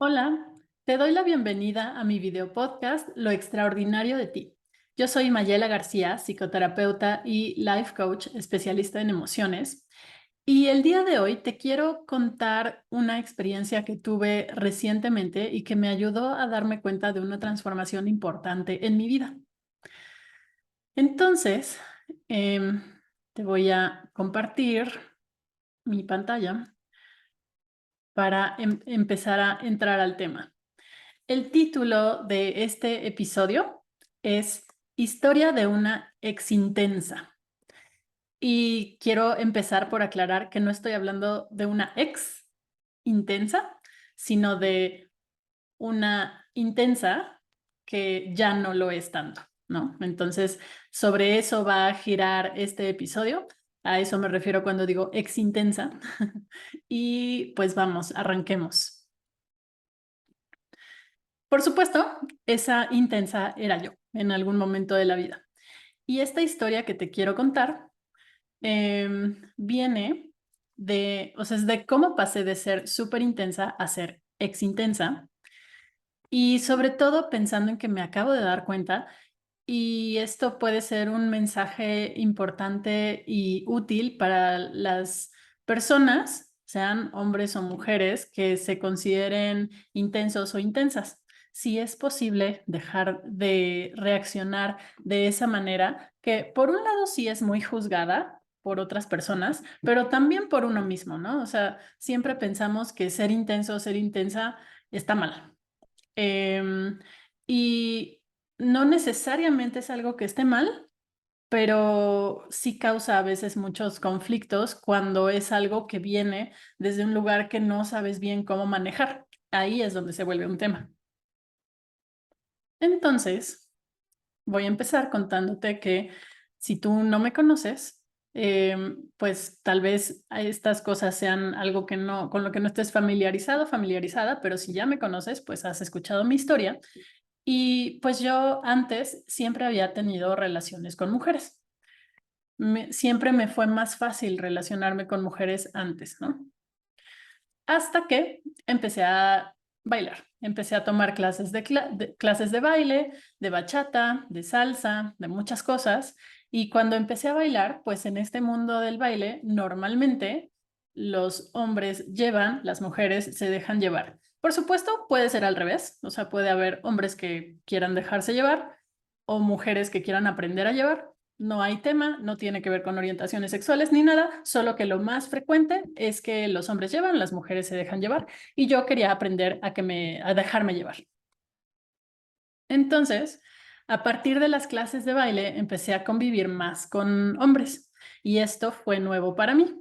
Hola, te doy la bienvenida a mi video podcast Lo extraordinario de ti. Yo soy Mayela García, psicoterapeuta y life coach especialista en emociones. Y el día de hoy te quiero contar una experiencia que tuve recientemente y que me ayudó a darme cuenta de una transformación importante en mi vida. Entonces, em, te voy a compartir mi pantalla para empezar a entrar al tema. El título de este episodio es Historia de una ex intensa. Y quiero empezar por aclarar que no estoy hablando de una ex intensa, sino de una intensa que ya no lo es tanto, ¿no? Entonces, sobre eso va a girar este episodio. A eso me refiero cuando digo ex intensa. Y pues vamos, arranquemos. Por supuesto, esa intensa era yo en algún momento de la vida. Y esta historia que te quiero contar viene o sea, es de cómo pasé de ser súper intensa a ser ex intensa. Y sobre todo pensando en que me acabo de dar cuenta, y esto puede ser un mensaje importante y útil para las personas, sean hombres o mujeres, que se consideren intensos o intensas. Si es posible dejar de reaccionar de esa manera, que por un lado sí es muy juzgada por otras personas, pero también por uno mismo, ¿no? O sea, siempre pensamos que ser intenso o ser intensa está mal. Em, y no necesariamente es algo que esté mal, pero sí causa a veces muchos conflictos cuando es algo que viene desde un lugar que no sabes bien cómo manejar. Ahí es donde se vuelve un tema. Entonces, voy a empezar contándote que si tú no me conoces, pues tal vez estas cosas sean algo que no, con lo que no estés familiarizado, familiarizada, pero si ya me conoces, pues has escuchado mi historia. Y pues yo antes siempre había tenido relaciones con mujeres. Siempre me fue más fácil relacionarme con mujeres antes, ¿no? Hasta que empecé a bailar. Empecé a tomar clases clases de baile, de bachata, de salsa, de muchas cosas. Y cuando empecé a bailar, pues en este mundo del baile, normalmente los hombres llevan, las mujeres se dejan llevar. Por supuesto, puede ser al revés, o sea, puede haber hombres que quieran dejarse llevar o mujeres que quieran aprender a llevar. No hay tema, no tiene que ver con orientaciones sexuales ni nada, solo que lo más frecuente es que los hombres llevan, las mujeres se dejan llevar y yo quería aprender a dejarme llevar. Entonces, a partir de las clases de baile empecé a convivir más con hombres y esto fue nuevo para mí.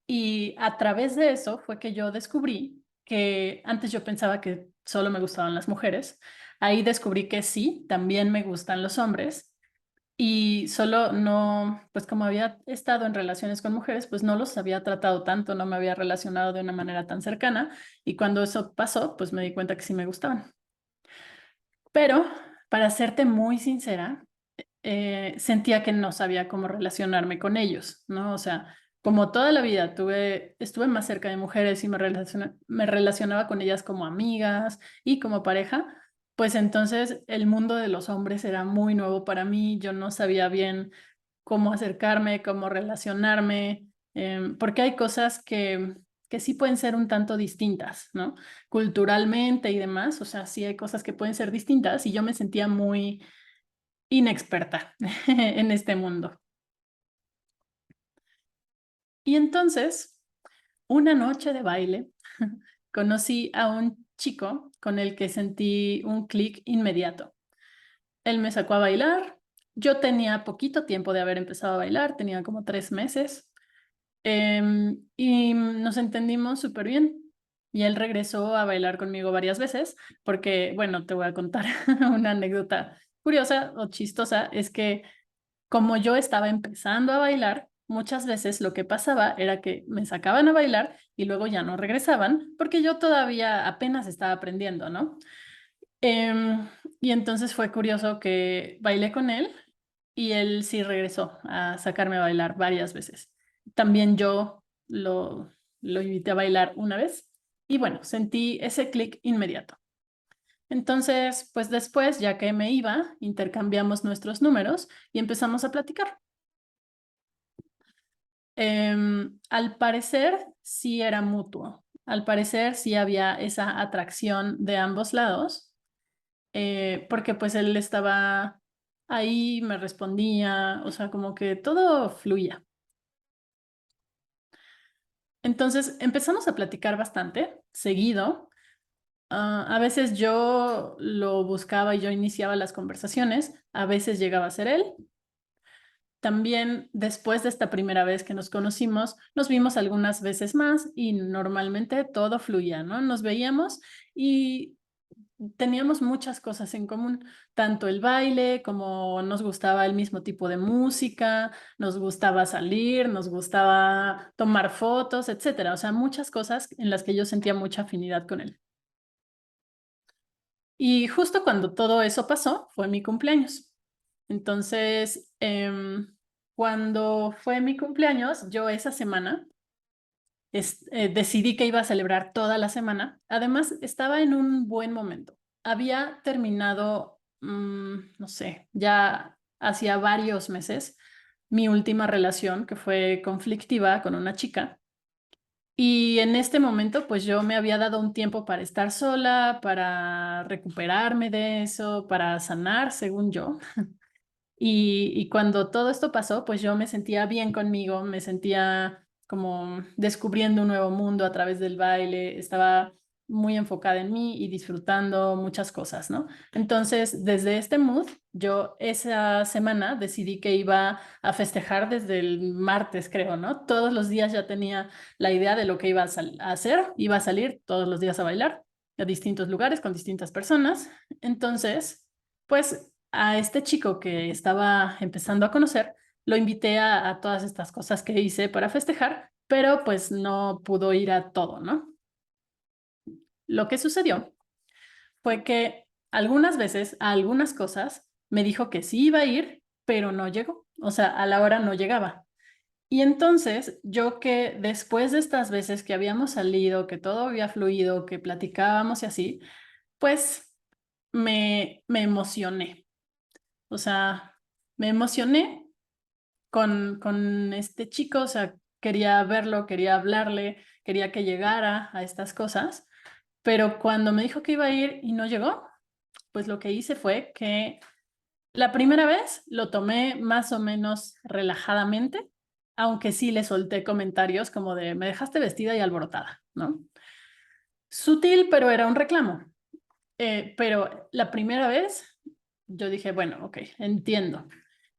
Y a través de eso fue que yo descubrí que antes yo pensaba que solo me gustaban las mujeres. Ahí descubrí que sí, también me gustan los hombres. Y solo no, pues como había estado en relaciones con mujeres, pues no los había tratado tanto, no me había relacionado de una manera tan cercana. Y cuando eso pasó, pues me di cuenta que sí me gustaban. Pero, para serte muy sincera, sentía que no sabía cómo relacionarme con ellos, ¿no? O sea, como toda la vida estuve más cerca de mujeres y me relacionaba con ellas como amigas y como pareja, pues entonces el mundo de los hombres era muy nuevo para mí, yo no sabía bien cómo acercarme, cómo relacionarme, porque hay cosas que sí pueden ser un tanto distintas, ¿no? Culturalmente y demás, o sea, sí hay cosas que pueden ser distintas y yo me sentía muy inexperta en este mundo. Y entonces, una noche de baile, conocí a un chico con el que sentí un clic inmediato. Él me sacó a bailar. Yo tenía poquito tiempo de haber empezado a bailar, tenía como 3 meses. Y nos entendimos súper bien. Y él regresó a bailar conmigo varias veces, porque, bueno, te voy a contar una anécdota curiosa o chistosa, es que como yo estaba empezando a bailar, muchas veces lo que pasaba era que me sacaban a bailar y luego ya no regresaban, porque yo todavía apenas estaba aprendiendo, ¿no? Em, y entonces fue curioso que bailé con él y él sí regresó a sacarme a bailar varias veces. También yo lo invité a bailar una vez Y bueno, sentí ese clic inmediato. Entonces, pues después, ya que me iba, intercambiamos nuestros números y empezamos a platicar. Al parecer, sí era mutuo. Al parecer, sí había esa atracción de ambos lados, porque pues él estaba ahí, me respondía, o sea, como que todo fluía. Entonces empezamos a platicar bastante, seguido. A veces yo lo buscaba y yo iniciaba las conversaciones, a veces llegaba a ser él. También después de esta primera vez que nos conocimos, nos vimos algunas veces más y normalmente todo fluía, ¿no? Nos veíamos y teníamos muchas cosas en común, tanto el baile como nos gustaba el mismo tipo de música, nos gustaba salir, nos gustaba tomar fotos, etcétera. O sea, muchas cosas en las que yo sentía mucha afinidad con él. Y justo cuando todo eso pasó, fue mi cumpleaños. Entonces, cuando fue mi cumpleaños, yo esa semana decidí que iba a celebrar toda la semana. Además, estaba en un buen momento. Había terminado, no sé, ya hacía varios meses, mi última relación, que fue conflictiva con una chica. Y en este momento, pues yo me había dado un tiempo para estar sola, para recuperarme de eso, para sanar, según yo. Y cuando todo esto pasó, pues yo me sentía bien conmigo, me sentía como descubriendo un nuevo mundo a través del baile, estaba muy enfocada en mí y disfrutando muchas cosas, ¿no? Entonces, desde este mood, yo esa semana decidí que iba a festejar desde el martes, creo, ¿no? Todos los días ya tenía la idea de lo que iba a hacer, iba a salir todos los días a bailar a distintos lugares con distintas personas. Entonces, pues a este chico que estaba empezando a conocer, lo invité a todas estas cosas que hice para festejar, pero pues no pudo ir a todo, ¿no? Lo que sucedió fue que algunas veces a algunas cosas me dijo que sí iba a ir, pero no llegó, o sea, a la hora no llegaba. Y entonces yo que después de estas veces que habíamos salido, que todo había fluido, que platicábamos y así, pues me emocioné. O sea, me emocioné con este chico, o sea, quería verlo, quería hablarle, quería que llegara a estas cosas, pero cuando me dijo que iba a ir y no llegó, pues lo que hice fue que la primera vez lo tomé más o menos relajadamente, aunque sí le solté comentarios como de, me dejaste vestida y alborotada, ¿no? Sutil, pero era un reclamo. Pero la primera vez yo dije, bueno, ok, entiendo.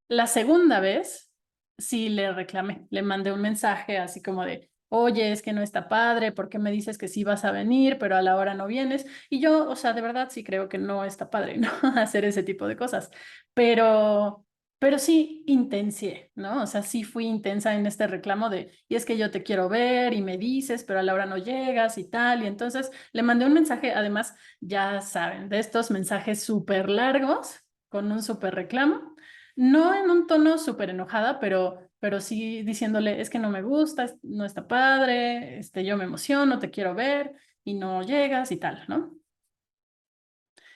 La segunda vez sí le reclamé, le mandé un mensaje así como de, oye, es que no está padre, ¿por qué me dices que sí vas a venir, pero a la hora no vienes? Y yo, o sea, de verdad sí creo que no está padre, ¿no? Hacer ese tipo de cosas, pero, pero sí intencié, ¿no? O sea, sí fui intensa en este reclamo de, y es que yo te quiero ver y me dices, pero a la hora no llegas y tal, y entonces le mandé un mensaje, además, ya saben, de estos mensajes súper largos con un súper reclamo. No en un tono súper enojada, pero sí diciéndole, es que no me gusta, no está padre, yo me emociono, te quiero ver y no llegas y tal, ¿no?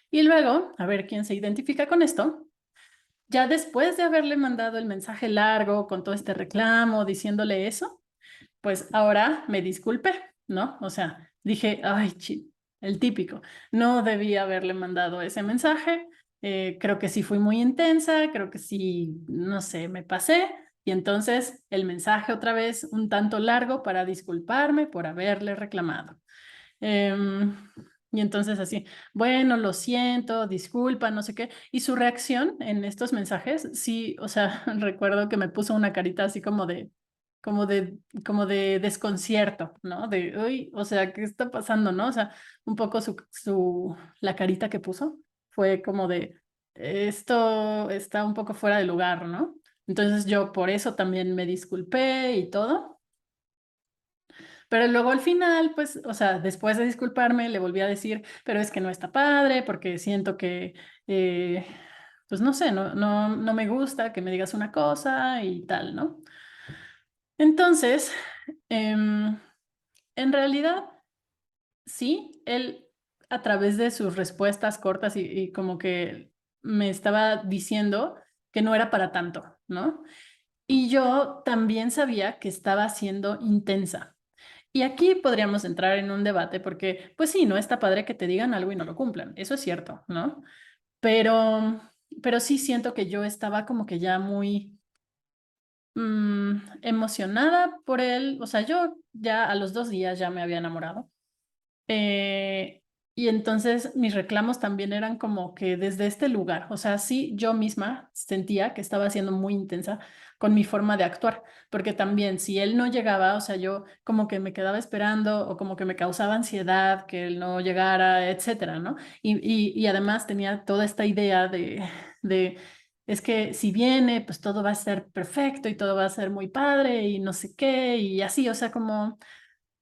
Y luego, a ver quién se identifica con esto, ya después de haberle mandado el mensaje largo con todo este reclamo, diciéndole eso, pues ahora me disculpé, ¿no? O sea, dije, ay, el típico, no debía haberle mandado ese mensaje, creo que sí fui muy intensa, creo que sí, no sé, me pasé, y entonces el mensaje otra vez un tanto largo para disculparme por haberle reclamado. Em, y entonces así, bueno, lo siento, disculpa, no sé qué. Y su reacción en estos mensajes, sí, o sea, recuerdo que me puso una carita así como de, como de desconcierto, ¿no? De, uy, o sea, ¿qué está pasando, no? O sea, un poco la carita que puso fue como de, esto está un poco fuera de lugar, ¿no? Entonces yo por eso también me disculpé y todo. Pero luego al final, pues, o sea, después de disculparme, le volví a decir, pero es que no está padre porque siento que, pues no sé, no me gusta que me digas una cosa y tal, ¿no? Entonces, en realidad, sí, él a través de sus respuestas cortas y como que me estaba diciendo que no era para tanto, ¿no? Y yo también sabía que estaba siendo intensa. Y aquí podríamos entrar en un debate porque, pues sí, no está padre que te digan algo y no lo cumplan. Eso es cierto, ¿no? Pero, pero sí siento que yo estaba como que ya muy emocionada por él. O sea, yo ya a los 2 días ya me había enamorado. Eh, y entonces mis reclamos también eran como que desde este lugar, o sea, sí, yo misma sentía que estaba siendo muy intensa con mi forma de actuar, porque también si él no llegaba, o sea, yo como que me quedaba esperando o como que me causaba ansiedad que él no llegara, etcétera, ¿no? Y además tenía toda esta idea de, es que si viene, pues todo va a ser perfecto y todo va a ser muy padre y no sé qué, y así, o sea, como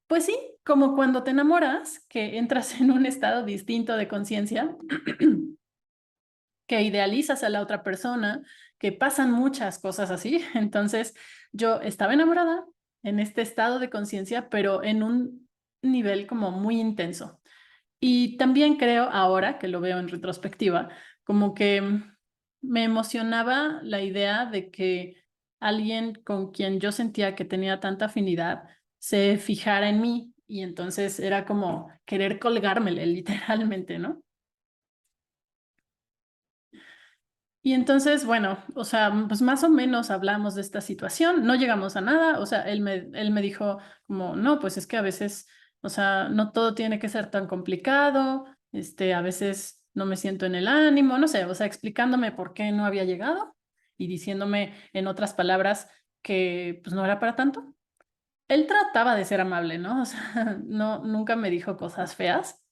pues sí, como cuando te enamoras, que entras en un estado distinto de conciencia, que idealizas a la otra persona, que pasan muchas cosas así. Entonces, yo estaba enamorada en este estado de conciencia, pero en un nivel como muy intenso. Y también creo ahora que lo veo en retrospectiva, como que me emocionaba la idea de que alguien con quien yo sentía que tenía tanta afinidad se fijara en mí y entonces era como querer colgármele literalmente, ¿no? Y entonces, bueno, o sea, pues más o menos hablamos de esta situación, no llegamos a nada, o sea, él me dijo como, no, pues es que a veces, o sea, no todo tiene que ser tan complicado, a veces no me siento en el ánimo, no sé, o sea, explicándome por qué no había llegado y diciéndome en otras palabras que pues no era para tanto. Él trataba de ser amable, ¿no? O sea, no, nunca me dijo cosas feas,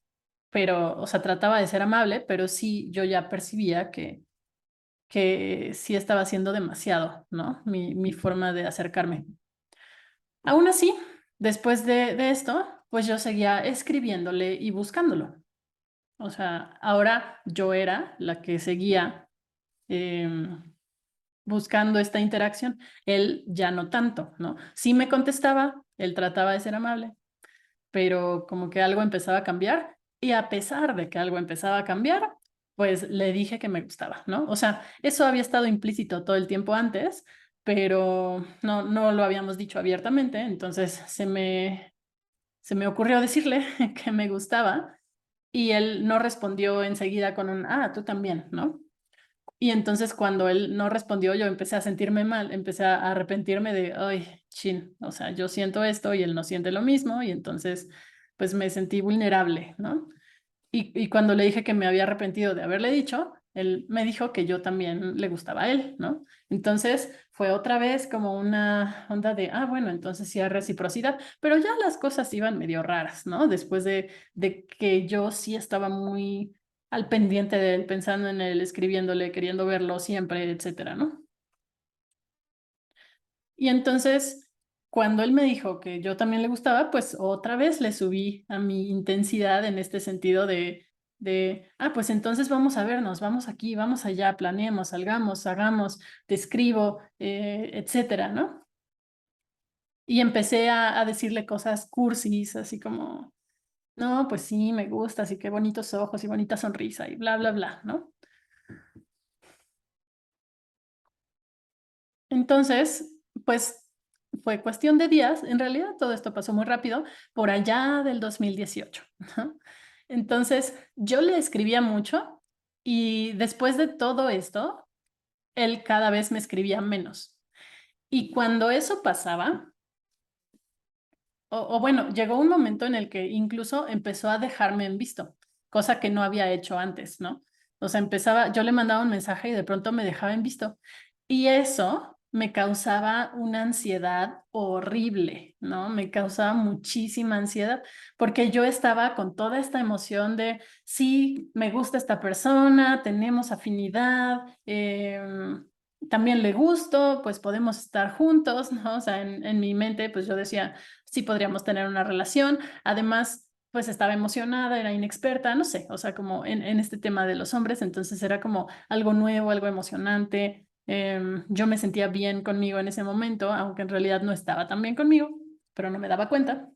pero, o sea, trataba de ser amable, pero sí yo ya percibía que sí estaba haciendo demasiado, ¿no? Mi forma de acercarme. Aún así, después de esto, pues yo seguía escribiéndole y buscándolo. O sea, ahora yo era la que seguía buscando esta interacción. Él ya no tanto, ¿no? Sí me contestaba, él trataba de ser amable, pero como que algo empezaba a cambiar y a pesar de que algo empezaba a cambiar, pues le dije que me gustaba, ¿no? O sea, eso había estado implícito todo el tiempo antes, pero no lo habíamos dicho abiertamente, entonces se me ocurrió decirle que me gustaba y él no respondió enseguida con un, tú también, ¿no? Y entonces cuando él no respondió, yo empecé a sentirme mal, empecé a arrepentirme de, ay, chin, o sea, yo siento esto y él no siente lo mismo y entonces pues me sentí vulnerable, ¿no? Y cuando le dije que me había arrepentido de haberle dicho, él me dijo que yo también le gustaba a él, ¿no? Entonces fue otra vez como una onda de, bueno, entonces sí hay reciprocidad, pero ya las cosas iban medio raras, ¿no? Después de que yo sí estaba muy al pendiente de él, pensando en él, escribiéndole, queriendo verlo siempre, etcétera, ¿no? Y entonces, cuando él me dijo que yo también le gustaba, pues otra vez le subí a mi intensidad en este sentido pues entonces vamos a vernos, vamos aquí, vamos allá, planeemos, salgamos, hagamos, te escribo, etcétera, ¿no? Y empecé a decirle cosas cursis, así como, no, pues sí, me gusta, así que bonitos ojos y bonita sonrisa y bla, bla, bla, ¿no? Entonces, pues fue cuestión de días, en realidad todo esto pasó muy rápido, por allá del 2018, ¿no? Entonces, yo le escribía mucho y después de todo esto, él cada vez me escribía menos. Y cuando eso pasaba, o bueno, llegó un momento en el que incluso empezó a dejarme en visto, cosa que no había hecho antes, ¿no? O sea, yo le mandaba un mensaje y de pronto me dejaba en visto. Y eso me causaba una ansiedad horrible, ¿no? Me causaba muchísima ansiedad porque yo estaba con toda esta emoción de, sí, me gusta esta persona, tenemos afinidad, también le gusto, pues podemos estar juntos, ¿no? O sea, en mi mente, pues yo decía, sí podríamos tener una relación. Además, pues estaba emocionada, era inexperta, no sé, o sea, como en este tema de los hombres, entonces era como algo nuevo, algo emocionante. Yo me sentía bien conmigo en ese momento, aunque en realidad no estaba tan bien conmigo, pero no me daba cuenta.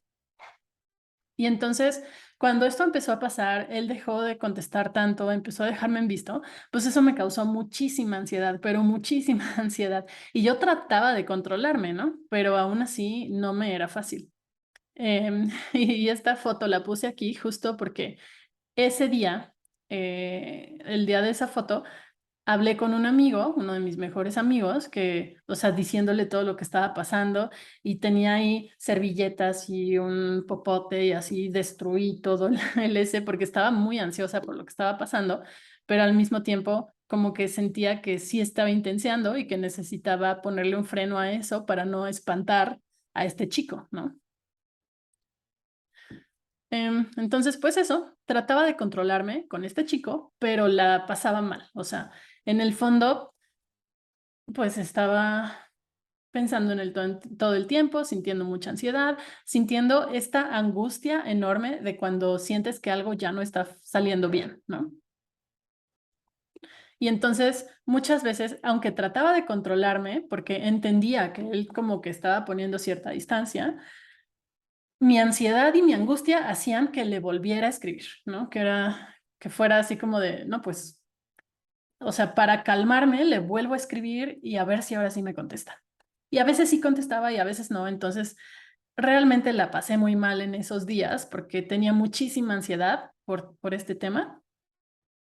Y entonces, Cuando esto empezó a pasar, él dejó de contestar tanto, empezó a dejarme en visto, pues eso me causó muchísima ansiedad, pero muchísima ansiedad. Y yo trataba de controlarme, ¿no? Pero aún así no me era fácil. Y esta foto la puse aquí justo porque ese día, el día de esa foto, hablé con un amigo, uno de mis mejores amigos, que, o sea, diciéndole todo lo que estaba pasando y tenía ahí servilletas y un popote y así destruí todo el ese porque estaba muy ansiosa por lo que estaba pasando, pero al mismo tiempo como que sentía que sí estaba intenciando y que necesitaba ponerle un freno a eso para no espantar a este chico, ¿no? Entonces, pues eso, trataba de controlarme con este chico, pero la pasaba mal. O sea, en el fondo, pues estaba pensando en todo el tiempo, sintiendo mucha ansiedad, sintiendo esta angustia enorme de cuando sientes que algo ya no está saliendo bien, ¿no? Y entonces, muchas veces, aunque trataba de controlarme, porque entendía que él como que estaba poniendo cierta distancia, mi ansiedad y mi angustia hacían que le volviera a escribir, ¿no? Que fuera así como de, no, pues, o sea, para calmarme le vuelvo a escribir y a ver si ahora sí me contesta. Y a veces sí contestaba y a veces no, entonces realmente la pasé muy mal en esos días porque tenía muchísima ansiedad por este tema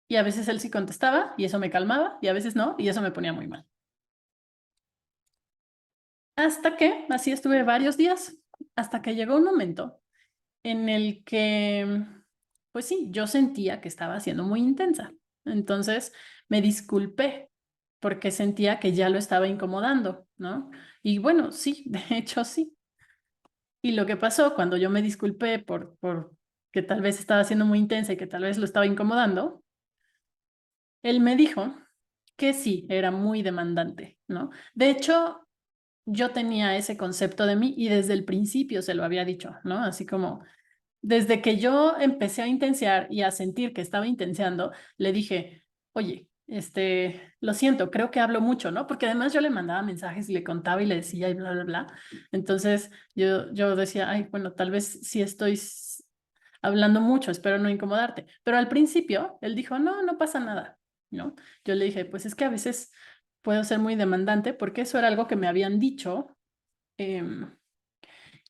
y a veces él sí contestaba y eso me calmaba y a veces no y eso me ponía muy mal. Hasta que, así estuve varios días, hasta que llegó un momento en el que, pues sí, yo sentía que estaba siendo muy intensa. Entonces me disculpé porque sentía que ya lo estaba incomodando, ¿no? Y bueno, sí, de hecho sí. Y lo que pasó cuando yo me disculpé por que tal vez estaba siendo muy intensa y que tal vez lo estaba incomodando, él me dijo que sí, era muy demandante, ¿no? De hecho, yo tenía ese concepto de mí y desde el principio se lo había dicho, ¿no? Así como, desde que yo empecé a intensear y a sentir que estaba intenseando, le dije, oye, lo siento, creo que hablo mucho, ¿no? Porque además yo le mandaba mensajes y le contaba y le decía y bla, bla, bla. Entonces yo decía, ay, bueno, tal vez sí estoy hablando mucho, espero no incomodarte. Pero al principio él dijo, no, no pasa nada, ¿no? Yo le dije, pues es que a veces puedo ser muy demandante porque eso era algo que me habían dicho. em,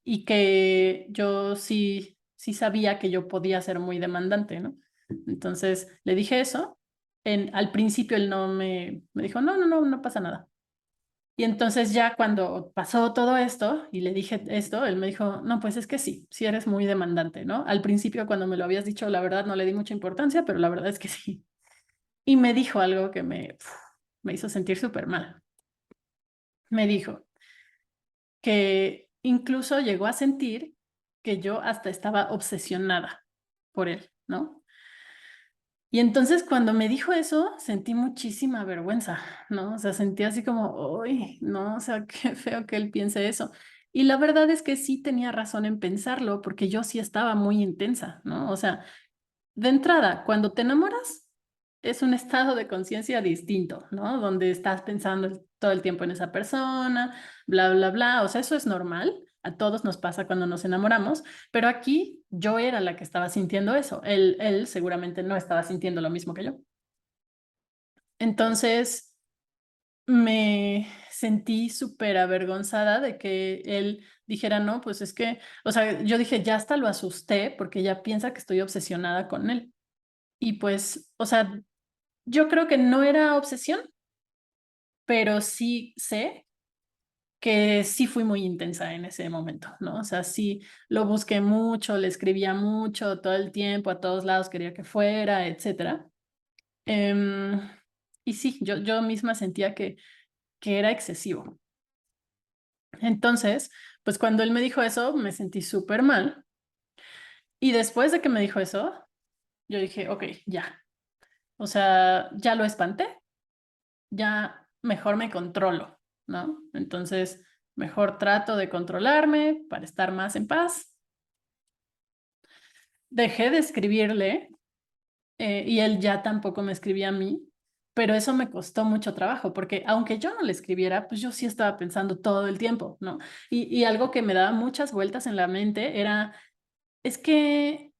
y que yo sí sabía que yo podía ser muy demandante, ¿no? Entonces le dije eso. Al principio él no me dijo, no, no, no, no pasa nada. Y entonces ya cuando pasó todo esto y le dije esto, él me dijo, no, pues es que sí, sí eres muy demandante, ¿no? Al principio cuando me lo habías dicho, la verdad no le di mucha importancia, pero la verdad es que sí. Y me dijo algo que me hizo sentir súper mal. Me dijo, que incluso llegó a sentir que yo hasta estaba obsesionada por él, ¿no? Y entonces cuando me dijo eso, sentí muchísima vergüenza, ¿no? O sea, sentí así como, uy, no, o sea, qué feo que él piense eso. Y la verdad es que sí tenía razón en pensarlo, porque yo sí estaba muy intensa, ¿no? O sea, de entrada, cuando te enamoras, es un estado de conciencia distinto, ¿no? Donde estás pensando todo el tiempo en esa persona, bla, bla, bla. O sea, eso es normal. A todos nos pasa cuando nos enamoramos, pero aquí yo era la que estaba sintiendo eso. Él seguramente no estaba sintiendo lo mismo que yo. Entonces me sentí súper avergonzada de que él dijera, no, pues es que, o sea, yo dije, ya hasta lo asusté porque ya piensa que estoy obsesionada con él. Y pues, o sea, yo creo que no era obsesión, pero sí sé que sí fui muy intensa en ese momento, ¿no? O sea, sí lo busqué mucho, le escribía mucho todo el tiempo, a todos lados quería que fuera, etcétera. Em, y sí, yo misma sentía que era excesivo. Entonces, pues cuando él me dijo eso, me sentí súper mal. Y después de que me dijo eso, yo dije, ok, ya. O sea, ya lo espanté, ya mejor me controlo, ¿no? Entonces, mejor trato de controlarme para estar más en paz. Dejé de escribirle y él ya tampoco me escribía a mí, pero eso me costó mucho trabajo porque aunque yo no le escribiera, pues yo sí estaba pensando todo el tiempo, ¿no? Y algo que me daba muchas vueltas en la mente era, es que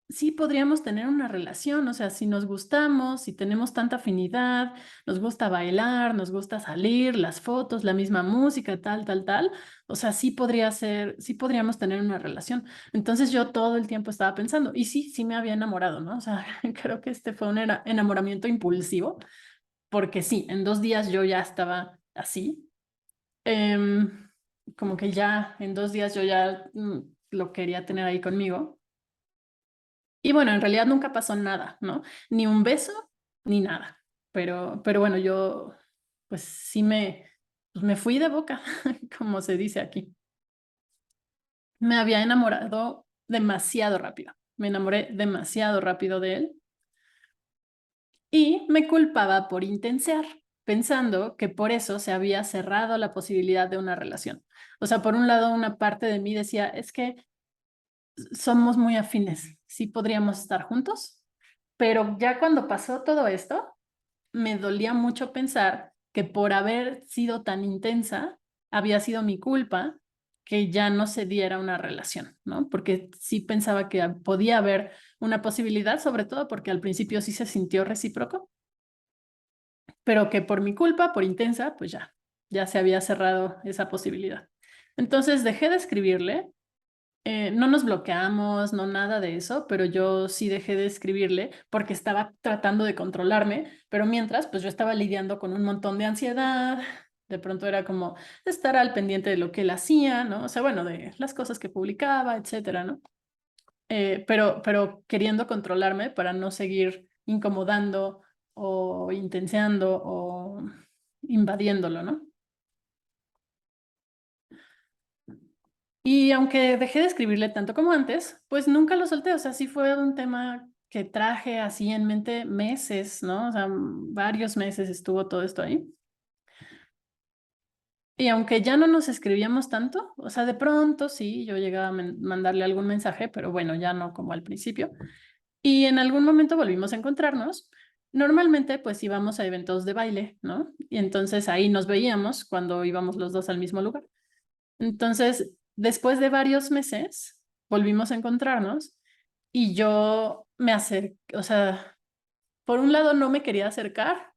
sí podríamos tener una relación, o sea, si nos gustamos, si tenemos tanta afinidad, nos gusta bailar, nos gusta salir, las fotos, la misma música, tal, tal, tal, o sea, sí podría ser, sí podríamos tener una relación. Entonces yo todo el tiempo estaba pensando, y sí, sí me había enamorado, ¿no? O sea, creo que este fue un enamoramiento impulsivo, porque sí, en 2 días yo ya estaba así. Em, Como que ya en 2 días yo ya lo quería tener ahí conmigo. Y bueno, en realidad nunca pasó nada, ¿no? Ni un beso, ni nada. Pero bueno, yo pues sí pues me fui de boca, como se dice aquí. Me había enamorado demasiado rápido. Me enamoré demasiado rápido de él y me culpaba por intensear, pensando que por eso se había cerrado la posibilidad de una relación. O sea, por un lado, una parte de mí decía, es que somos muy afines, sí podríamos estar juntos, pero ya cuando pasó todo esto, me dolía mucho pensar que por haber sido tan intensa, había sido mi culpa que ya no se diera una relación, ¿no? Porque sí pensaba que podía haber una posibilidad, sobre todo porque al principio sí se sintió recíproco, pero que por mi culpa, por intensa, pues ya se había cerrado esa posibilidad. Entonces dejé de escribirle, no nos bloqueamos, no nada de eso, pero yo sí dejé de escribirle porque estaba tratando de controlarme, pero mientras, pues yo estaba lidiando con un montón de ansiedad, de pronto era como estar al pendiente de lo que él hacía, ¿no? O sea, bueno, de las cosas que publicaba, etcétera, ¿no? Pero queriendo controlarme para no seguir incomodando o intenseando o invadiéndolo, ¿no? Y aunque dejé de escribirle tanto como antes, pues nunca lo solté. O sea, sí fue un tema que traje así en mente meses, ¿no? O sea, varios meses estuvo todo esto ahí. Y aunque ya no nos escribíamos tanto, o sea, de pronto sí, yo llegaba a mandarle algún mensaje, pero bueno, ya no como al principio. Y en algún momento volvimos a encontrarnos. Normalmente pues íbamos a eventos de baile, ¿no? Y entonces ahí nos veíamos cuando íbamos los dos al mismo lugar. Entonces, después de varios meses, volvimos a encontrarnos y yo me acerqué, o sea, por un lado no me quería acercar,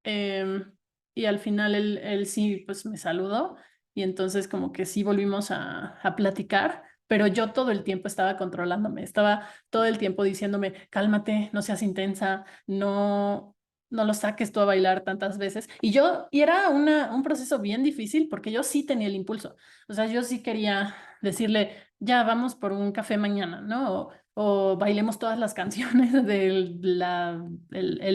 em, y al final él sí, pues me saludó y entonces como que sí volvimos a platicar, pero yo todo el tiempo estaba controlándome, estaba todo el tiempo diciéndome, cálmate, no seas intensa, no lo saques tú a bailar tantas veces. Y era un proceso bien difícil porque yo sí tenía el impulso, o sea, yo sí quería decirle, ya vamos por un café mañana, ¿no? O bailemos todas las canciones del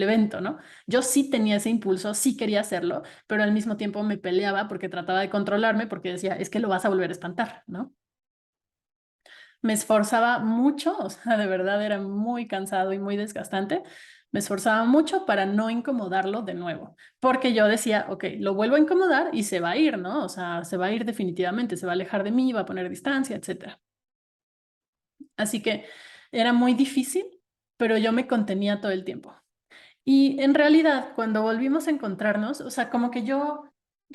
evento, ¿no? Yo sí tenía ese impulso, sí quería hacerlo, pero al mismo tiempo me peleaba porque trataba de controlarme porque decía, es que lo vas a volver a espantar, ¿no? Me esforzaba mucho, o sea, de verdad era muy cansado y muy desgastante. Me esforzaba mucho para no incomodarlo de nuevo, porque yo decía, ok, lo vuelvo a incomodar y se va a ir, ¿no? O sea, se va a ir definitivamente, se va a alejar de mí, va a poner distancia, etcétera. Así que era muy difícil, pero yo me contenía todo el tiempo. Y en realidad, cuando volvimos a encontrarnos, o sea, como que yo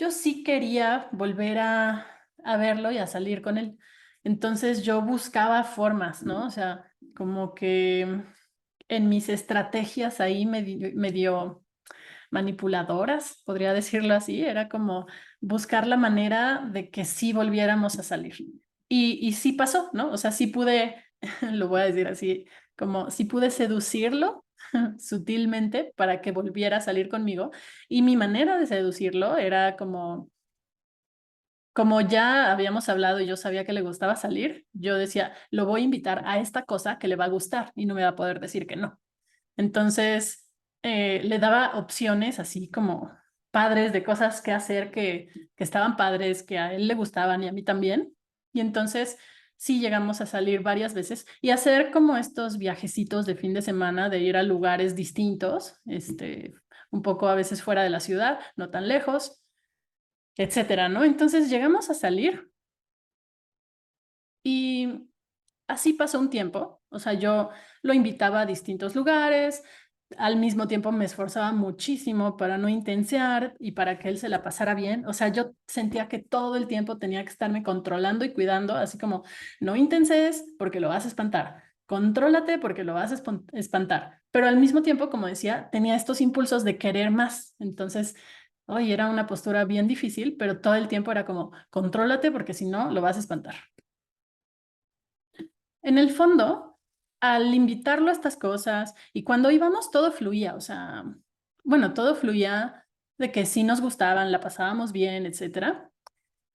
sí quería volver a verlo y a salir con él. Entonces yo buscaba formas, ¿no? O sea, como que en mis estrategias ahí medio manipuladoras, podría decirlo así, era como buscar la manera de que sí volviéramos a salir. Y sí pasó, ¿no? O sea, sí pude, lo voy a decir así, como sí pude seducirlo sutilmente para que volviera a salir conmigo. Y mi manera de seducirlo era como ya habíamos hablado y yo sabía que le gustaba salir, yo decía, lo voy a invitar a esta cosa que le va a gustar y no me va a poder decir que no. Entonces, le daba opciones así como padres de cosas que hacer que estaban padres, que a él le gustaban y a mí también. Y entonces sí llegamos a salir varias veces y hacer como estos viajecitos de fin de semana, de ir a lugares distintos, un poco a veces fuera de la ciudad, no tan lejos, etcétera, ¿no? Entonces llegamos a salir y así pasó un tiempo, o sea, yo lo invitaba a distintos lugares, al mismo tiempo me esforzaba muchísimo para no intensear y para que él se la pasara bien, o sea, yo sentía que todo el tiempo tenía que estarme controlando y cuidando, así como, no intenses porque lo vas a espantar, contrólate porque lo vas a espantar. Pero al mismo tiempo, como decía, tenía estos impulsos de querer más. Entonces, hoy era una postura bien difícil, pero todo el tiempo era como, contrólate porque si no, lo vas a espantar. En el fondo, al invitarlo a estas cosas y cuando íbamos todo fluía, o sea, bueno, todo fluía de que sí nos gustaban, la pasábamos bien, etcétera.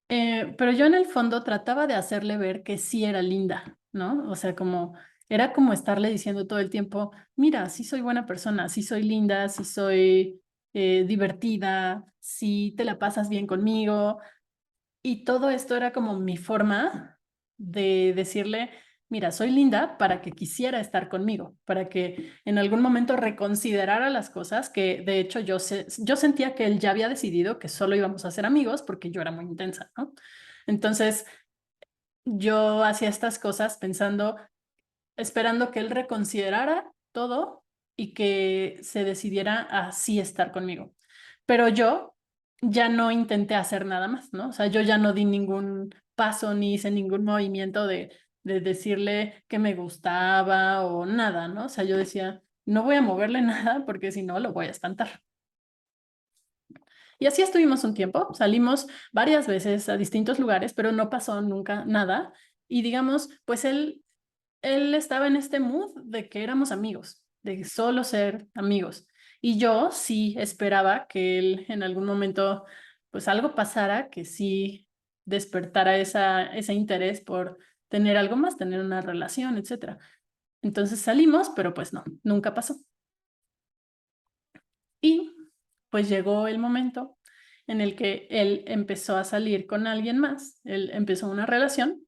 Pero yo en el fondo trataba de hacerle ver que sí era linda, ¿no? O sea, como era como estarle diciendo todo el tiempo, mira, sí soy buena persona, sí soy linda, sí soy divertida, sí te la pasas bien conmigo. Y todo esto era como mi forma de decirle, mira, soy linda para que quisiera estar conmigo, para que en algún momento reconsiderara las cosas que de hecho yo sentía que él ya había decidido que solo íbamos a ser amigos porque yo era muy intensa, ¿no? Entonces yo hacía estas cosas pensando, esperando que él reconsiderara todo y que se decidiera a sí estar conmigo. Pero yo ya no intenté hacer nada más, ¿no? O sea, yo ya no di ningún paso ni hice ningún movimiento de decirle que me gustaba o nada, ¿no? O sea, yo decía, no voy a moverle nada porque si no lo voy a espantar. Y así estuvimos un tiempo, salimos varias veces a distintos lugares, pero no pasó nunca nada. Y digamos, pues él estaba en este mood de que éramos amigos, de solo ser amigos. Y yo sí esperaba que él en algún momento, pues algo pasara, que sí despertara ese interés por tener algo más, tener una relación, etcétera. Entonces salimos, pero pues no, nunca pasó. Y pues llegó el momento en el que él empezó a salir con alguien más, él empezó una relación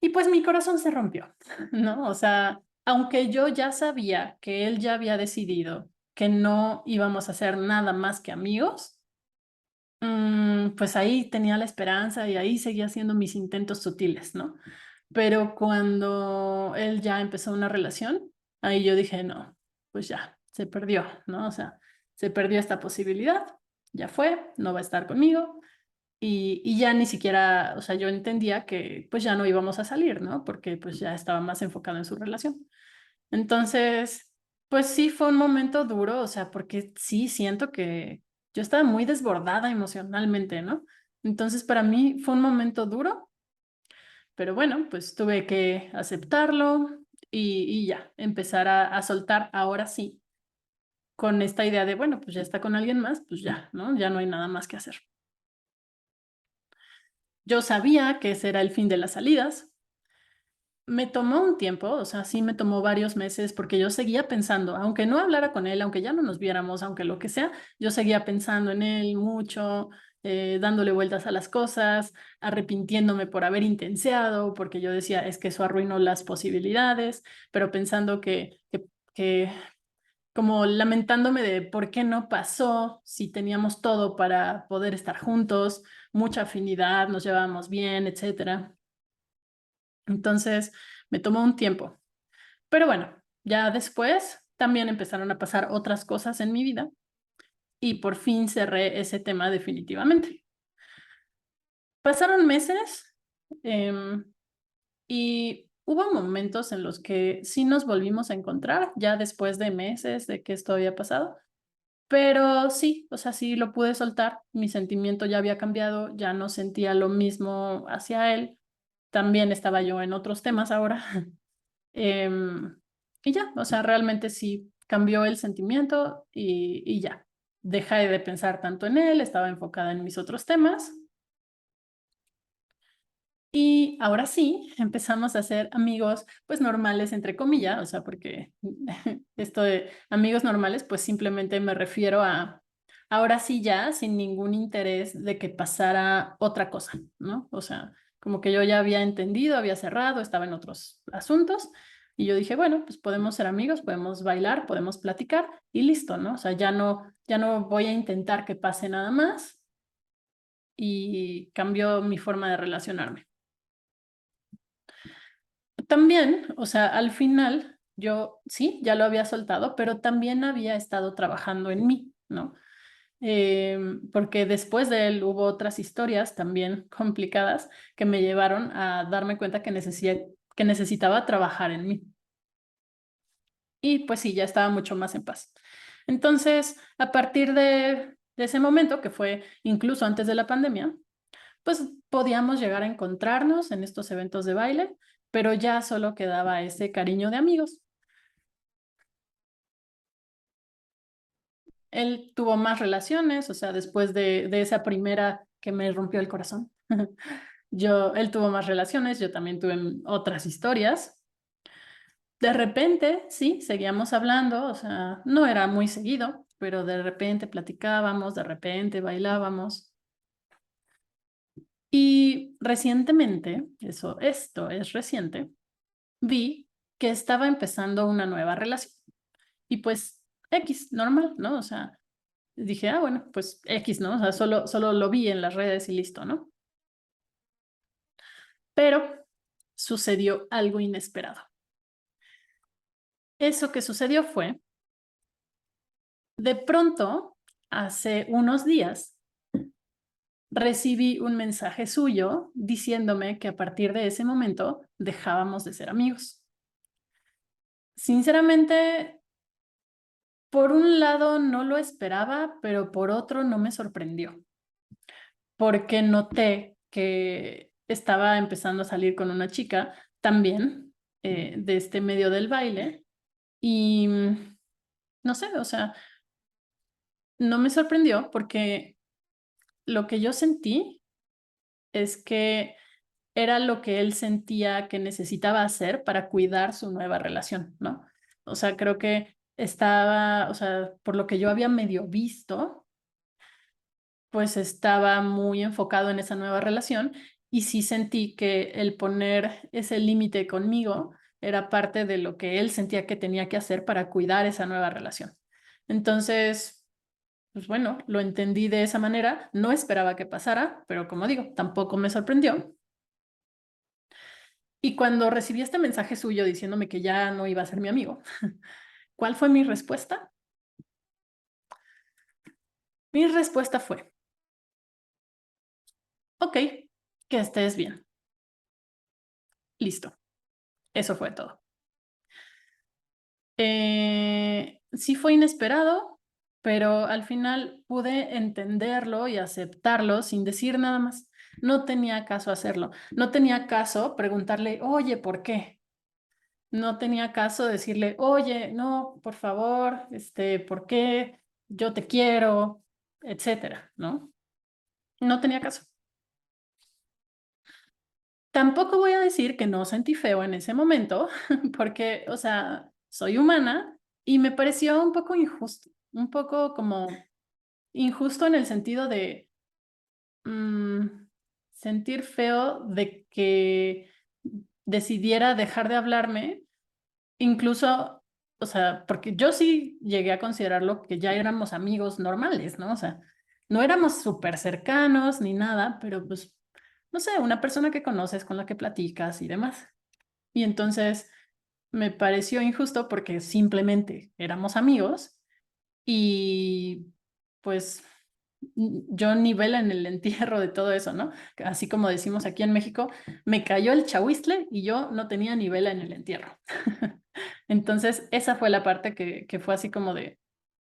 y pues mi corazón se rompió, ¿no? O sea, aunque yo ya sabía que él ya había decidido que no íbamos a ser nada más que amigos, pues ahí tenía la esperanza y ahí seguía haciendo mis intentos sutiles, ¿no? Pero cuando él ya empezó una relación, ahí yo dije, no, pues ya, se perdió, ¿no? O sea, se perdió esta posibilidad, ya fue, no va a estar conmigo. Y ya ni siquiera, o sea, yo entendía que pues ya no íbamos a salir, ¿no? Porque pues ya estaba más enfocado en su relación. Entonces, pues sí fue un momento duro, o sea, porque sí siento que yo estaba muy desbordada emocionalmente, ¿no? Entonces, para mí fue un momento duro, pero bueno, pues tuve que aceptarlo y ya, empezar a soltar ahora sí, con esta idea de, bueno, pues ya está con alguien más, pues ya, ¿no? Ya no hay nada más que hacer. Yo sabía que ese era el fin de las salidas. Me tomó un tiempo, o sea, sí me tomó varios meses porque yo seguía pensando, aunque no hablara con él, aunque ya no nos viéramos, aunque lo que sea, yo seguía pensando en él mucho, dándole vueltas a las cosas, arrepintiéndome por haber intenciado, porque yo decía, es que eso arruinó las posibilidades, pero pensando que como lamentándome de por qué no pasó, si teníamos todo para poder estar juntos, mucha afinidad, nos llevábamos bien, etcétera. Entonces, me tomó un tiempo. Pero bueno, ya después también empezaron a pasar otras cosas en mi vida y por fin cerré ese tema definitivamente. Pasaron meses em, y hubo momentos en los que sí nos volvimos a encontrar, ya después de meses de que esto había pasado. Pero sí, o sea, sí lo pude soltar, mi sentimiento ya había cambiado, ya no sentía lo mismo hacia él, también estaba yo en otros temas ahora. Em, y ya, o sea, realmente sí cambió el sentimiento y ya. Dejé de pensar tanto en él, estaba enfocada en mis otros temas. Y ahora sí, empezamos a ser amigos, pues normales, entre comillas, o sea, porque esto de amigos normales, pues simplemente me refiero a ahora sí ya, sin ningún interés de que pasara otra cosa, ¿no? O sea, como que yo ya había entendido, había cerrado, estaba en otros asuntos, y yo dije, bueno, pues podemos ser amigos, podemos bailar, podemos platicar, y listo, ¿no? O sea, ya no voy a intentar que pase nada más, y cambió mi forma de relacionarme. También, o sea, al final yo sí, ya lo había soltado, pero también había estado trabajando en mí, ¿no? Porque después de él hubo otras historias también complicadas que me llevaron a darme cuenta que necesitaba trabajar en mí. Y pues sí, ya estaba mucho más en paz. Entonces, a partir de ese momento, que fue incluso antes de la pandemia, pues podíamos llegar a encontrarnos en estos eventos de baile, pero ya solo quedaba ese cariño de amigos. Él tuvo más relaciones, o sea, después de esa primera que me rompió el corazón. Él tuvo más relaciones, yo también tuve otras historias. De repente, sí, seguíamos hablando, o sea, no era muy seguido, pero de repente platicábamos, de repente bailábamos. Y recientemente, esto es reciente, vi que estaba empezando una nueva relación. Y pues X, normal, ¿no? O sea, dije, ah, bueno, pues X, ¿no? O sea, solo lo vi en las redes y listo, ¿no? Pero sucedió algo inesperado. Eso que sucedió fue, de pronto, hace unos días, recibí un mensaje suyo diciéndome que a partir de ese momento dejábamos de ser amigos. Sinceramente, por un lado no lo esperaba, pero por otro no me sorprendió, porque noté que estaba empezando a salir con una chica también de este medio del baile y no sé, o sea, no me sorprendió porque lo que yo sentí es que era lo que él sentía que necesitaba hacer para cuidar su nueva relación, ¿no? O sea, creo que estaba, o sea, por lo que yo había medio visto, pues estaba muy enfocado en esa nueva relación y sí sentí que el poner ese límite conmigo era parte de lo que él sentía que tenía que hacer para cuidar esa nueva relación. Entonces, pues bueno, lo entendí de esa manera, no esperaba que pasara, pero como digo, tampoco me sorprendió. Y cuando recibí este mensaje suyo diciéndome que ya no iba a ser mi amigo, ¿cuál fue mi respuesta? Mi respuesta fue, ok, que estés bien. Listo. Eso fue todo. Sí fue inesperado, pero al final pude entenderlo y aceptarlo sin decir nada más. No tenía caso hacerlo. No tenía caso preguntarle, oye, ¿por qué? No tenía caso decirle, oye, no, por favor, ¿por qué? Yo te quiero, etcétera, ¿no? No tenía caso. Tampoco voy a decir que no sentí feo en ese momento, porque, o sea, soy humana y me pareció un poco injusto, un poco como injusto en el sentido de mm, sentir feo de que decidiera dejar de hablarme, incluso, o sea, porque yo sí llegué a considerarlo que ya éramos amigos normales, ¿no? O sea, no éramos súper cercanos ni nada, pero pues, no sé, una persona que conoces, con la que platicas y demás. Y entonces me pareció injusto porque simplemente éramos amigos y pues yo ni vela en el entierro de todo eso, ¿no? Así como decimos aquí en México, me cayó el chahuizle y yo no tenía ni vela en el entierro. Entonces, esa fue la parte que fue así como de,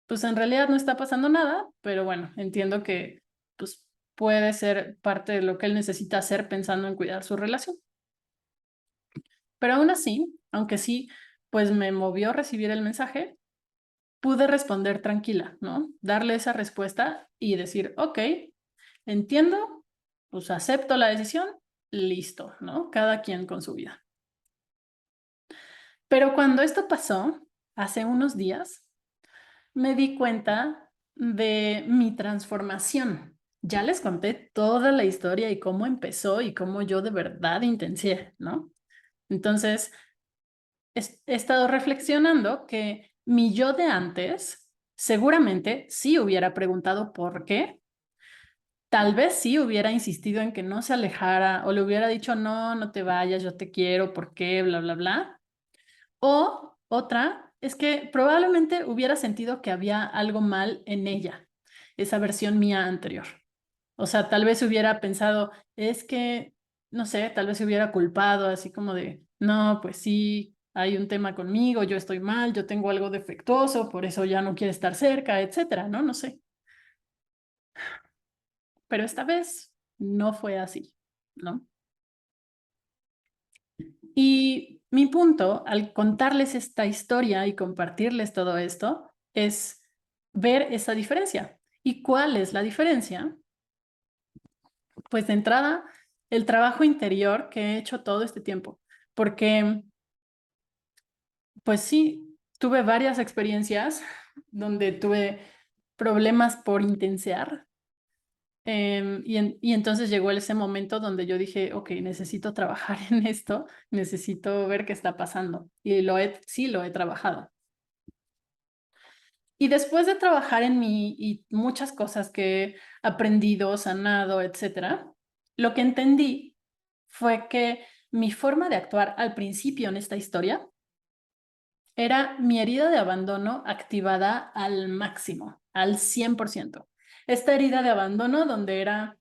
pues en realidad no está pasando nada, pero bueno, entiendo que pues puede ser parte de lo que él necesita hacer pensando en cuidar su relación. Pero aún así, aunque sí, pues me movió recibir el mensaje, pude responder tranquila, ¿no? Darle esa respuesta y decir, ok, entiendo, pues acepto la decisión, listo, ¿no? Cada quien con su vida. Pero cuando esto pasó, hace unos días, me di cuenta de mi transformación. Ya les conté toda la historia y cómo empezó y cómo yo de verdad intencié, ¿no? Entonces, he estado reflexionando que mi yo de antes seguramente sí hubiera preguntado por qué, tal vez sí hubiera insistido en que no se alejara o le hubiera dicho, no, no te vayas, yo te quiero, ¿por qué? Bla, bla, bla. O otra es que probablemente hubiera sentido que había algo mal en ella, esa versión mía anterior. O sea, tal vez hubiera pensado, es que, no sé, tal vez se hubiera culpado, así como de, no, pues sí. hay un tema conmigo, yo estoy mal, yo tengo algo defectuoso, por eso ya no quiere estar cerca, etcétera, ¿no? No sé. Pero esta vez no fue así, ¿no? Y mi punto al contarles esta historia y compartirles todo esto es ver esa diferencia. ¿Y cuál es la diferencia? Pues de entrada, el trabajo interior que he hecho todo este tiempo, porque pues sí, tuve varias experiencias donde tuve problemas por intensear. Y entonces llegó ese momento donde yo dije, ok, necesito trabajar en esto, necesito ver qué está pasando. Y sí lo he trabajado. Y después de trabajar en mí y muchas cosas que he aprendido, sanado, etcétera, lo que entendí fue que mi forma de actuar al principio en esta historia era mi herida de abandono activada al máximo, al 100%. Esta herida de abandono donde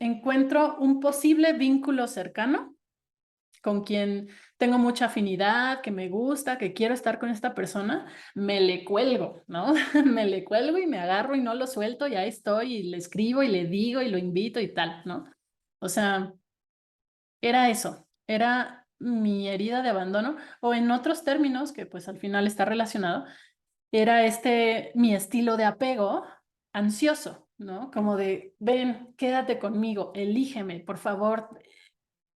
encuentro un posible vínculo cercano con quien tengo mucha afinidad, que me gusta, que quiero estar con esta persona, me le cuelgo, ¿no? Me le cuelgo y me agarro y no lo suelto y ahí estoy y le escribo y le digo y lo invito y tal, ¿no? O sea, era eso, era mi herida de abandono o en otros términos que pues al final está relacionado, era mi estilo de apego ansioso, ¿no? Como de, ven, quédate conmigo, elígeme, por favor,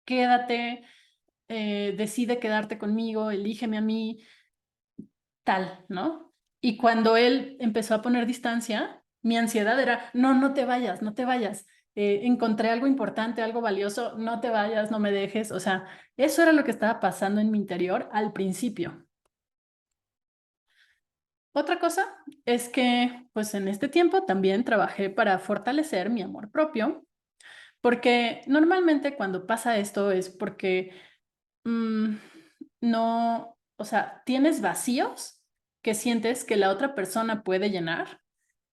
quédate, decide quedarte conmigo, elígeme a mí, tal, ¿no? Y cuando él empezó a poner distancia, mi ansiedad era, no, no te vayas, no te vayas. Encontré algo importante, algo valioso, no te vayas, no me dejes. O sea, eso era lo que estaba pasando en mi interior al principio. Otra cosa es que, pues en este tiempo también trabajé para fortalecer mi amor propio, porque normalmente cuando pasa esto es porque mm, no, o sea, tienes vacíos que sientes que la otra persona puede llenar,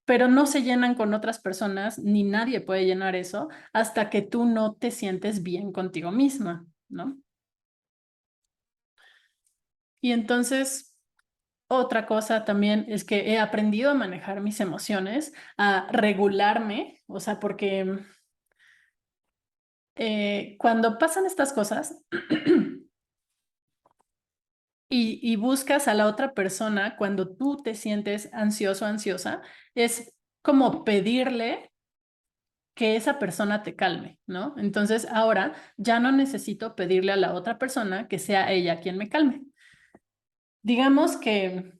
pero no se llenan con otras personas, ni nadie puede llenar eso hasta que tú no te sientes bien contigo misma, ¿no? Y entonces, otra cosa también es que he aprendido a manejar mis emociones, a regularme, o sea, porque cuando pasan estas cosas, y buscas a la otra persona cuando tú te sientes ansioso o ansiosa, es como pedirle que esa persona te calme, ¿no? Entonces ahora ya no necesito pedirle a la otra persona que sea ella quien me calme. Digamos que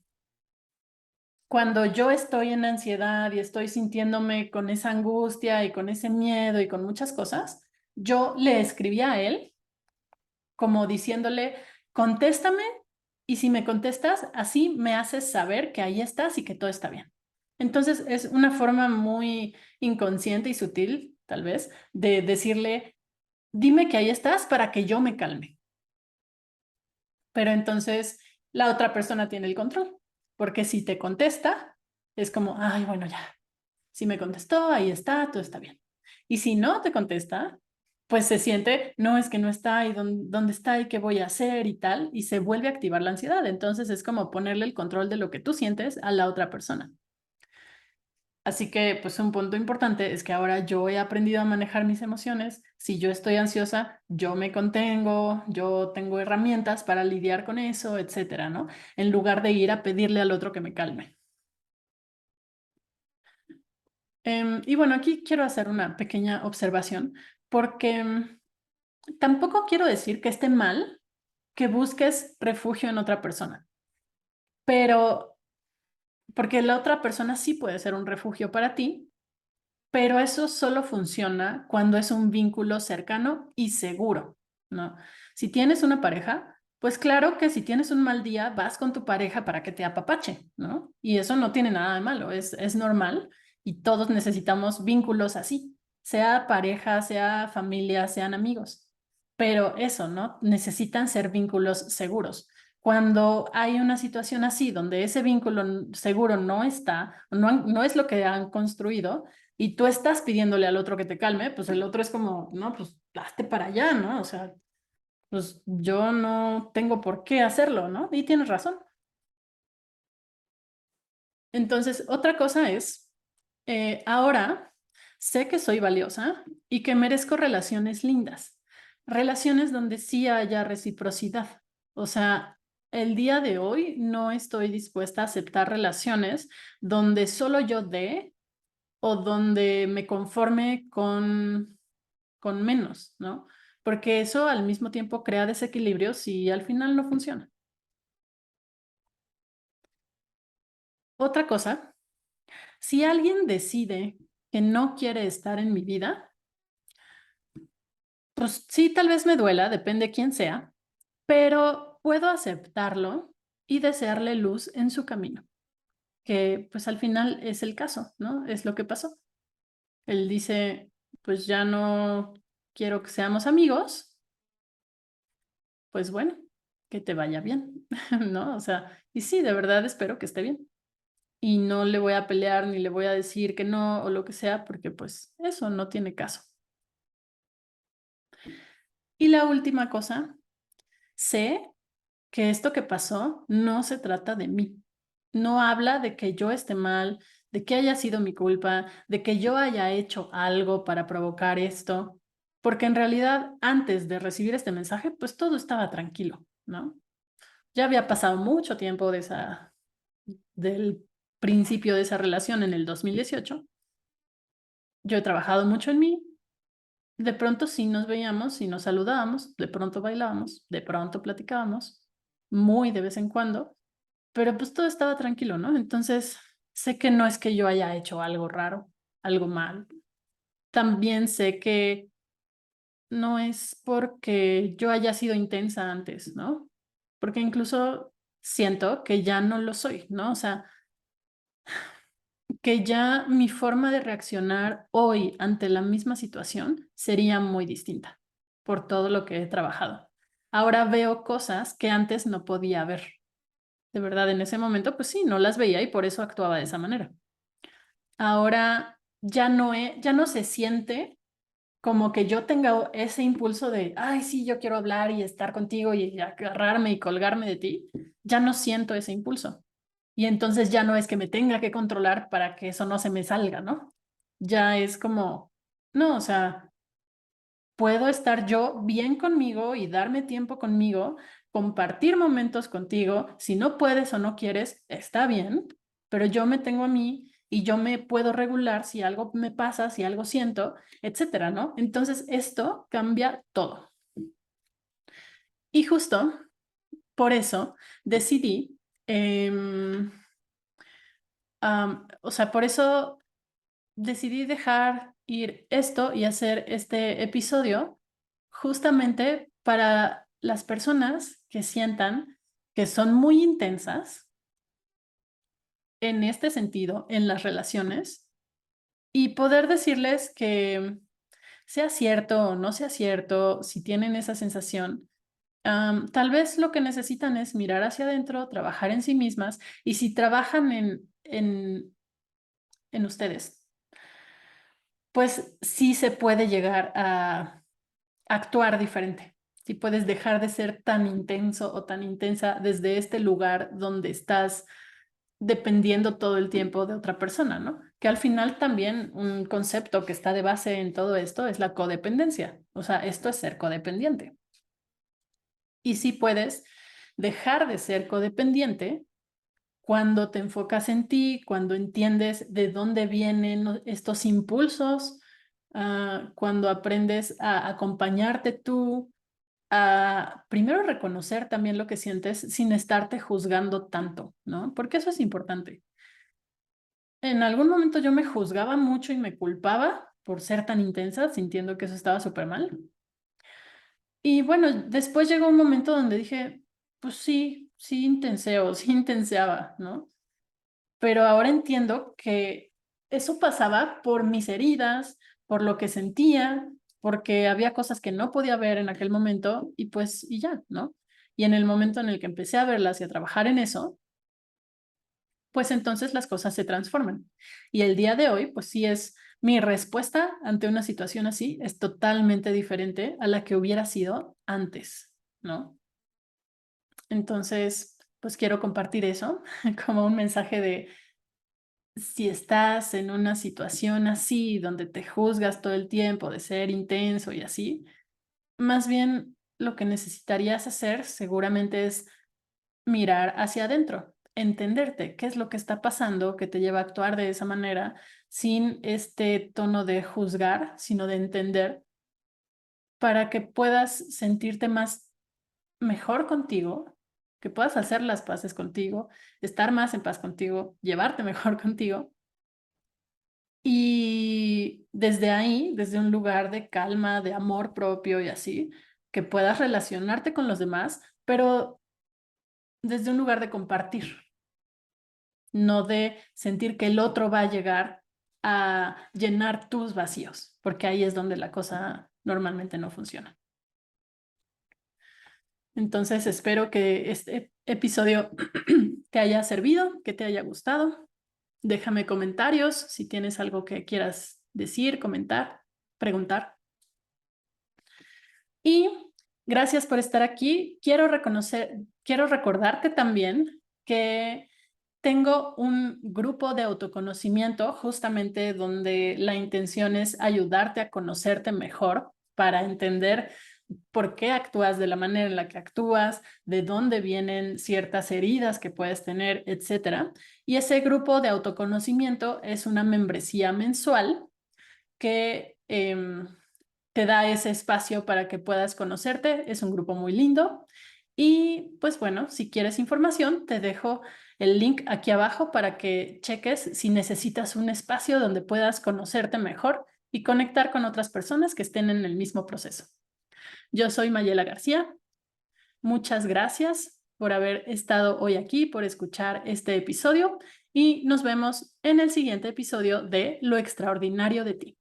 cuando yo estoy en ansiedad y estoy sintiéndome con esa angustia y con ese miedo y con muchas cosas, yo le escribí a él como diciéndole, contéstame y si me contestas, así me haces saber que ahí estás y que todo está bien. Entonces es una forma muy inconsciente y sutil, tal vez, de decirle, dime que ahí estás para que yo me calme. Pero entonces la otra persona tiene el control, porque si te contesta, es como, ay, bueno, ya, si me contestó, ahí está, todo está bien. Y si no te contesta, pues se siente, no, es que no está, y dónde está, y qué voy a hacer, y tal, y se vuelve a activar la ansiedad. Entonces es como ponerle el control de lo que tú sientes a la otra persona. Así que, pues un punto importante es que ahora yo he aprendido a manejar mis emociones. Si yo estoy ansiosa, yo me contengo, yo tengo herramientas para lidiar con eso, etcétera, ¿no? En lugar de ir a pedirle al otro que me calme. Y bueno, aquí quiero hacer una pequeña observación porque tampoco quiero decir que esté mal que busques refugio en otra persona, pero porque la otra persona sí puede ser un refugio para ti, pero eso solo funciona cuando es un vínculo cercano y seguro, ¿no? Si tienes una pareja, pues claro que si tienes un mal día, vas con tu pareja para que te apapache, ¿no? Y eso no tiene nada de malo, es normal y todos necesitamos vínculos así, sea pareja, sea familia, sean amigos. Pero eso, ¿no? Necesitan ser vínculos seguros. Cuando hay una situación así, donde ese vínculo seguro no está, no es lo que han construido, y tú estás pidiéndole al otro que te calme, pues el otro es como, no, pues hazte para allá, ¿no? O sea, pues yo no tengo por qué hacerlo, ¿no? Y tienes razón. Entonces, otra cosa es, ahora sé que soy valiosa y que merezco relaciones lindas, relaciones donde sí haya reciprocidad. O sea, el día de hoy no estoy dispuesta a aceptar relaciones donde solo yo dé o donde me conforme con menos, ¿no? Porque eso al mismo tiempo crea desequilibrios y al final no funciona. Otra cosa, si alguien decide que no quiere estar en mi vida, pues sí, tal vez me duela, depende quién sea, pero puedo aceptarlo y desearle luz en su camino, que pues al final es el caso, ¿no? Es lo que pasó. Él dice, pues ya no quiero que seamos amigos, pues bueno, que te vaya bien, ¿no? O sea, y sí, de verdad espero que esté bien. Y no le voy a pelear ni le voy a decir que no o lo que sea, porque pues eso no tiene caso. Y la última cosa, sé que esto que pasó no se trata de mí. No habla de que yo esté mal, de que haya sido mi culpa, de que yo haya hecho algo para provocar esto, porque en realidad antes de recibir este mensaje, pues todo estaba tranquilo, ¿no? Ya había pasado mucho tiempo del principio de esa relación en el 2018. Yo he trabajado mucho en mí. De pronto sí nos veíamos, sí nos saludábamos, de pronto bailábamos, de pronto platicábamos, muy de vez en cuando, pero pues todo estaba tranquilo, ¿no? Entonces, sé que no es que yo haya hecho algo raro, algo mal. También sé que no es porque yo haya sido intensa antes, ¿no? Porque incluso siento que ya no lo soy, ¿no? O sea, que ya mi forma de reaccionar hoy ante la misma situación sería muy distinta por todo lo que he trabajado. Ahora veo cosas que antes no podía ver. De verdad, en ese momento, pues sí, no las veía y por eso actuaba de esa manera. Ahora ya no se siente como que yo tenga ese impulso de, ay, sí, yo quiero hablar y estar contigo y agarrarme y colgarme de ti. Ya no siento ese impulso. Y entonces ya no es que me tenga que controlar para que eso no se me salga, ¿no? Ya es como, no, o sea, puedo estar yo bien conmigo y darme tiempo conmigo, compartir momentos contigo. Si no puedes o no quieres, está bien, pero yo me tengo a mí y yo me puedo regular si algo me pasa, si algo siento, etcétera, ¿no? Entonces esto cambia todo. Y justo por eso decidí, o sea, por eso decidí dejar ir esto y hacer este episodio justamente para las personas que sientan que son muy intensas en este sentido, en las relaciones, y poder decirles que sea cierto o no sea cierto, si tienen esa sensación, tal vez lo que necesitan es mirar hacia adentro, trabajar en sí mismas, y si trabajan en ustedes, pues sí se puede llegar a actuar diferente. Si puedes dejar de ser tan intenso o tan intensa desde este lugar donde estás dependiendo todo el tiempo de otra persona, ¿no? Que al final también un concepto que está de base en todo esto es la codependencia. O sea, esto es ser codependiente. Y si puedes dejar de ser codependiente cuando te enfocas en ti, cuando entiendes de dónde vienen estos impulsos, cuando aprendes a acompañarte tú, a primero reconocer también lo que sientes sin estarte juzgando tanto, ¿no? Porque eso es importante. En algún momento yo me juzgaba mucho y me culpaba por ser tan intensa, sintiendo que eso estaba súper mal. Y bueno, después llegó un momento donde dije, pues sí, sí intenseo, sí intenseaba, ¿no? Pero ahora entiendo que eso pasaba por mis heridas, por lo que sentía, porque había cosas que no podía ver en aquel momento y pues y ya, ¿no? Y en el momento en el que empecé a verlas y a trabajar en eso, pues entonces las cosas se transforman. Y el día de hoy, pues sí es mi respuesta ante una situación así, es totalmente diferente a la que hubiera sido antes. ¿no? Entonces, pues quiero compartir eso como un mensaje de si estás en una situación así, donde te juzgas todo el tiempo de ser intenso y así, más bien lo que necesitarías hacer seguramente es mirar hacia adentro, entenderte qué es lo que está pasando que te lleva a actuar de esa manera sin este tono de juzgar, sino de entender para que puedas sentirte más mejor contigo, que puedas hacer las paces contigo, estar más en paz contigo, llevarte mejor contigo. Y desde ahí, desde un lugar de calma, de amor propio y así, que puedas relacionarte con los demás, pero desde un lugar de compartir, no de sentir que el otro va a llegar a llenar tus vacíos, porque ahí es donde la cosa normalmente no funciona. Entonces espero que este episodio te haya servido, que te haya gustado. Déjame comentarios si tienes algo que quieras decir, comentar, preguntar. Y gracias por estar aquí. Quiero recordarte también que tengo un grupo de autoconocimiento justamente donde la intención es ayudarte a conocerte mejor para entender por qué actúas de la manera en la que actúas, de dónde vienen ciertas heridas que puedes tener, etcétera. Y ese grupo de autoconocimiento es una membresía mensual que te da ese espacio para que puedas conocerte. Es un grupo muy lindo. Y pues bueno, si quieres información, te dejo el link aquí abajo para que cheques si necesitas un espacio donde puedas conocerte mejor y conectar con otras personas que estén en el mismo proceso. Yo soy Mayela García. Muchas gracias por haber estado hoy aquí, por escuchar este episodio y nos vemos en el siguiente episodio de Lo extraordinario de ti.